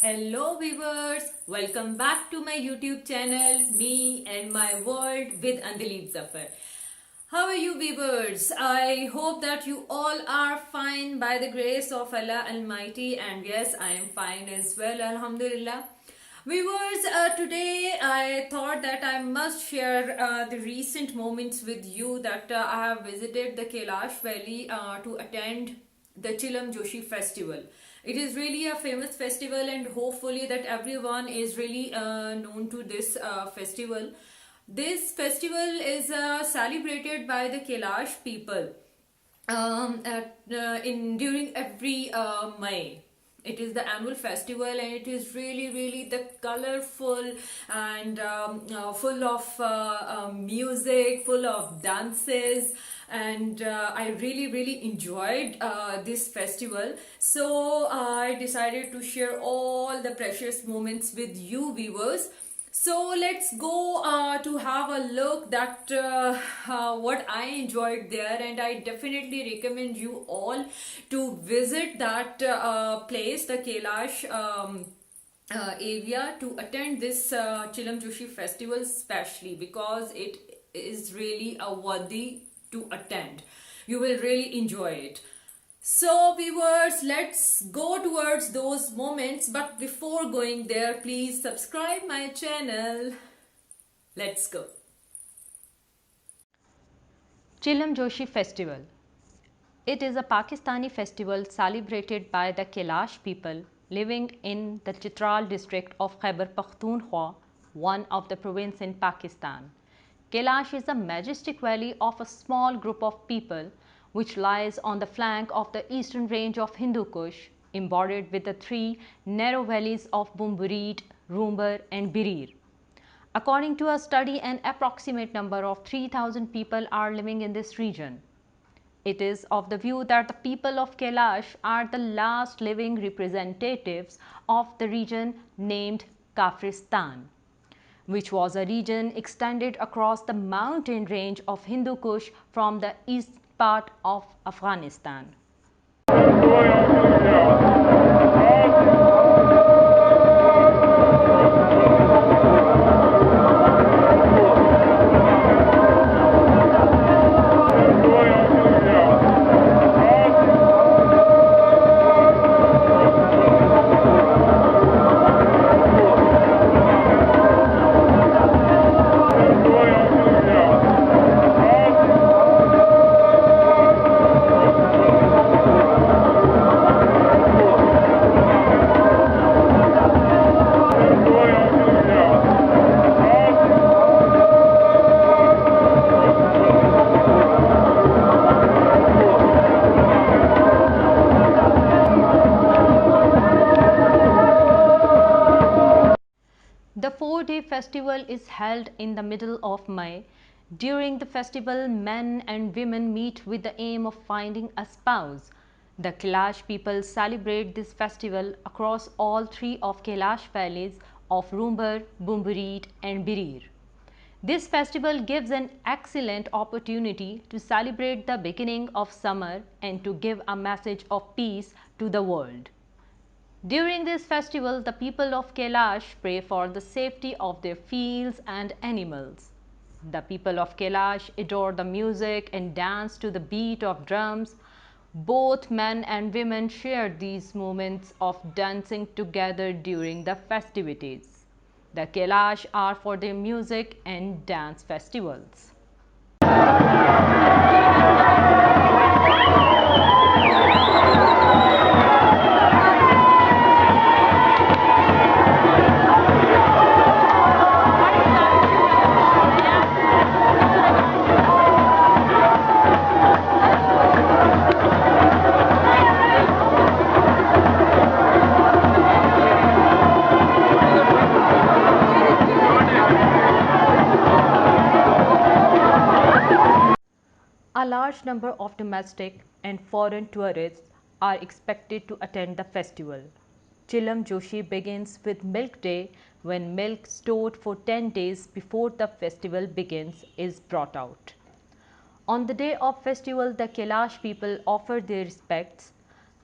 Hello viewers, welcome back to my YouTube channel, me and my world with Andalib Zafar. How are you viewers? I hope that you all are fine by the grace of Allah Almighty, and yes, I am fine as well, Alhamdulillah. Viewers, today I thought that I must share the recent moments with you that I have visited the Kailash Valley to attend the Chilam Joshi festival. It is really a famous festival, and hopefully that everyone is really known to this festival. This festival is celebrated by the Kailash people in during every May. It is the annual festival, and it is really the colorful and full of music, full of dances, and I really enjoyed this festival. So I decided to share all the precious moments with you viewers. So let's go to have a look that what I enjoyed there, and I definitely recommend you all to visit that place, the Kailash area, to attend this Chilam Joshi festival, especially because it is really a worthy to attend. You will really enjoy it. So viewers, let's go towards those moments, but before going there, please subscribe my channel. Let's go. Chilam Joshi Festival. It is a Pakistani festival celebrated by the Kailash people living in the Chitral district of Khyber Pakhtunkhwa, one of the provinces in Pakistan. Kailash is a majestic valley of a small group of people which lies on the flank of the eastern range of Hindu Kush, embodied with the three narrow valleys of Bumbureed, Rumbar and Birir. According to a study, an approximate number of 3,000 people are living in this region. It is of the view that the people of Kailash are the last living representatives of the region named Kafristan, which was a region extended across the mountain range of Hindu Kush from the east part of Afghanistan. The 4-day festival is held in the middle of May. During the festival, men and women meet with the aim of finding a spouse. The Kailash people celebrate this festival across all three of Kailash valleys of Rumbar, Bumbureed and Birir. This festival gives an excellent opportunity to celebrate the beginning of summer and to give a message of peace to the world. During this festival, the people of Kailash pray for the safety of their fields and animals. The people of Kailash adore the music and dance to the beat of drums. Both men and women share these moments of dancing together during the festivities. The Kailash are for their music and dance festivals. A large number of domestic and foreign tourists are expected to attend the festival. Chilam Joshi begins with Milk Day, when milk stored for 10 days before the festival begins is brought out. On the day of festival, the Kailash people offer their respects.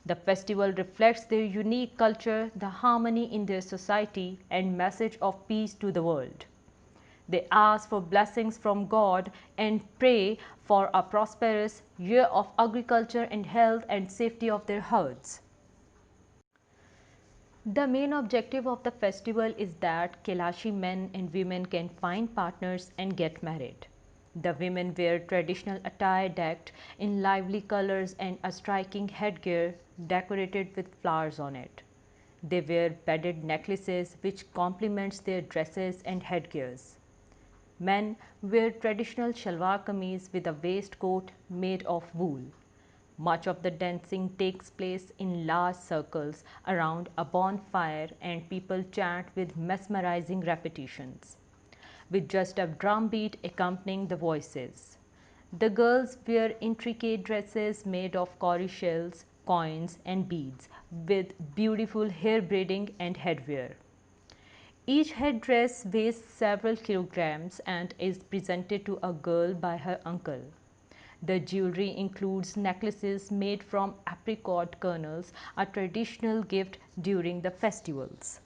The festival reflects their unique culture, the harmony in their society, and message of peace to the world. They ask for blessings from God and pray for a prosperous year of agriculture and health and safety of their herds. The main objective of the festival is that Kailashi men and women can find partners and get married. The women wear traditional attire decked in lively colors and a striking headgear decorated with flowers on it. They wear beaded necklaces which complements their dresses and headgears. Men wear traditional shalwar kameez with a waistcoat made of wool. Much of the dancing takes place in large circles around a bonfire and people chant with mesmerizing repetitions, with just a drum beat accompanying the voices. The girls wear intricate dresses made of cowrie shells, coins, and beads, with beautiful hair braiding and headwear. Each headdress weighs several kilograms and is presented to a girl by her uncle. The jewelry includes necklaces made from apricot kernels, a traditional gift during the festivals.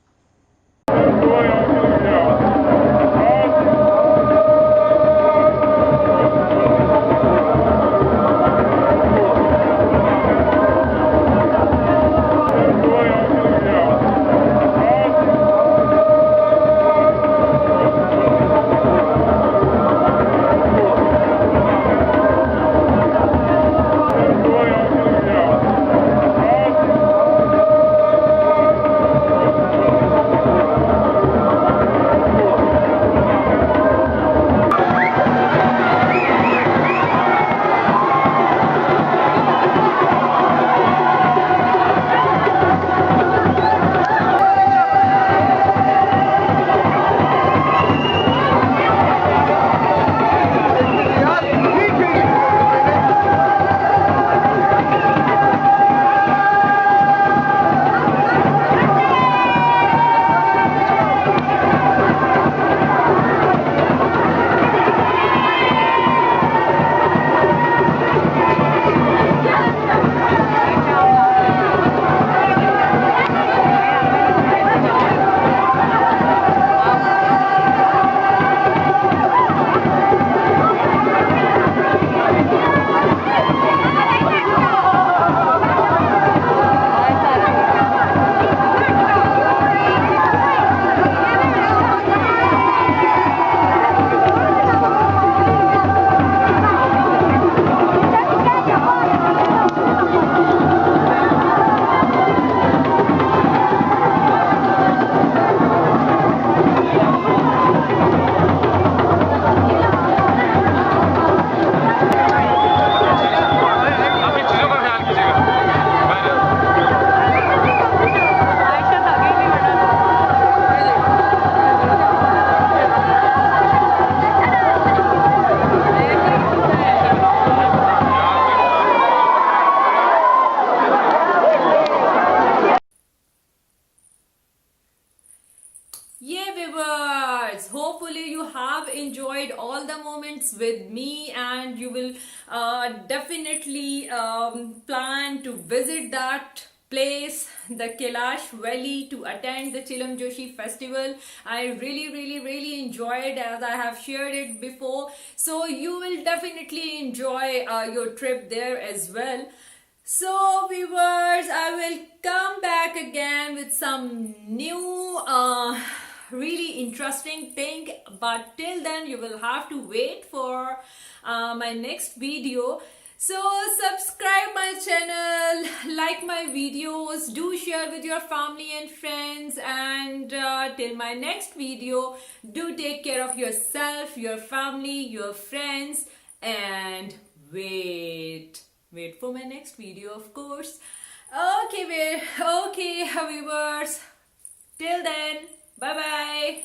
Yeah, viewers, hopefully you have enjoyed all the moments with me and you will definitely plan to visit that place, the Kailash Valley, to attend the Chilam Joshi festival. I really enjoyed, as I have shared it before, so you will definitely enjoy your trip there as well. So viewers, I will come back again with some new really interesting thing, but till then you will have to wait for my next video. So subscribe my channel, like my videos, do share with your family and friends, and till my next video, do take care of yourself, your family, your friends, and wait for my next video, of course. Okay viewers, till then, bye bye.